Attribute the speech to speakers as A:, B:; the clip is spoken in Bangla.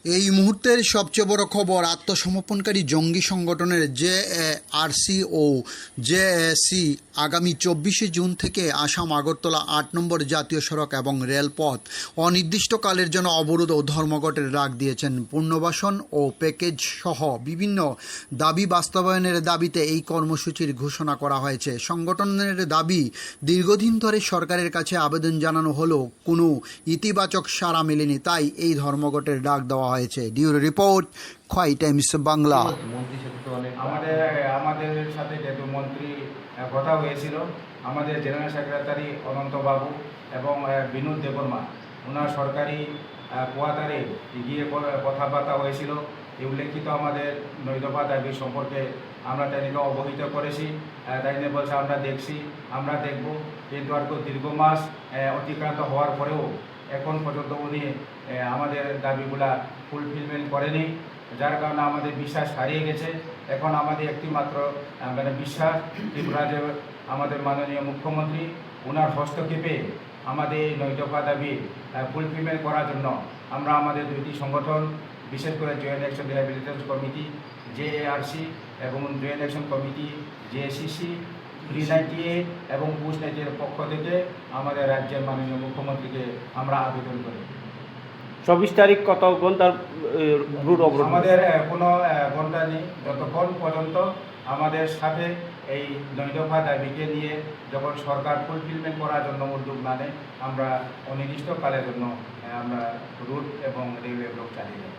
A: এই মুহূর্তের সবচেয়ে বড় খবর, আত্মসমর্পণকারী জঙ্গি সংগঠনের জেআরসি ও জেএসি আগামী 24শে জুন থেকে আসাম আগরতলা ৮ নম্বর জাতীয় সড়ক এবং রেলপথ অনির্দিষ্টকালের জন্য অবরোধ ও ধর্মঘটের ডাক দিয়েছেন। পুনর্বাসন ও প্যাকেজ সহ বিভিন্ন দাবি বাস্তবায়নের দাবিতে এই কর্মসূচির ঘোষণা করা হয়েছে। সংগঠনের দাবি, দীর্ঘদিন ধরে সরকারের কাছে আবেদন জানানো হলেও কোনো ইতিবাচক সাড়া মেলেনি, তাই এই ধর্মঘটের ডাক দেওয়া হয়েছে। ডিউরো রিপোর্ট, খোয়াই টাইমস বাংলা।
B: আমাদের সাথে যেহেতু মন্ত্রী কথা হয়েছিল, আমাদের জেনারেল সেক্রেটারি অনন্ত বাবু এবং বিনোদ দেববর্মা ওনার সরকারি কোয়ার্টারে গিয়ে কথাবার্তা হয়েছিল। এই উল্লেখিত আমাদের 9 দফা দাবি সম্পর্কে আমরা তাদেরকে অবহিত করেছি। তাই নিয়ে বলছে আমরা দেখছি, আমরা দেখব, কিন্তু আর দীর্ঘ মাস অতিক্রান্ত হওয়ার পরেও এখন পর্যন্ত উনি আমাদের দাবিগুলা ফুলফিলমেন্ট করেনি, যার কারণে আমাদের বিশ্বাস হারিয়ে গেছে। এখন আমাদের একটি মাত্র বিশ্বাস, ত্রিপুরা যে আমাদের মাননীয় মুখ্যমন্ত্রী ওনার হস্তক্ষেপে আমাদের এই 9 দফা দাবি ফুলফিলমেন্ট করার জন্য আমরা আমাদের দুইটি সংগঠন, বিশেষ করে জয়েন্ট অ্যাকশন রিহ্যাবিলিটেশন কমিটি জেএআরসি এবং জয়েন্ট অ্যাকশন কমিটি জেএসিসি 398 এবং পুশ 90 এর পক্ষ থেকে আমাদের রাজ্যের মাননীয় মুখ্যমন্ত্রীকে আমরা আবেদন করি।
C: 24 তারিখ কত ঘন্টার রুট অবরোধ?
B: আমাদের কোনো ঘন্টা নেই, যতক্ষণ পর্যন্ত আমাদের সাথে এই 9 দফা দাবিকে নিয়ে যখন সরকার ফুলফিলমেন্ট করার জন্য উদ্যোগ না নেয়, আমরা অনির্দিষ্টকালের জন্য আমরা রুট এবং রেলওয়ে ব্লক চালিয়ে যাব।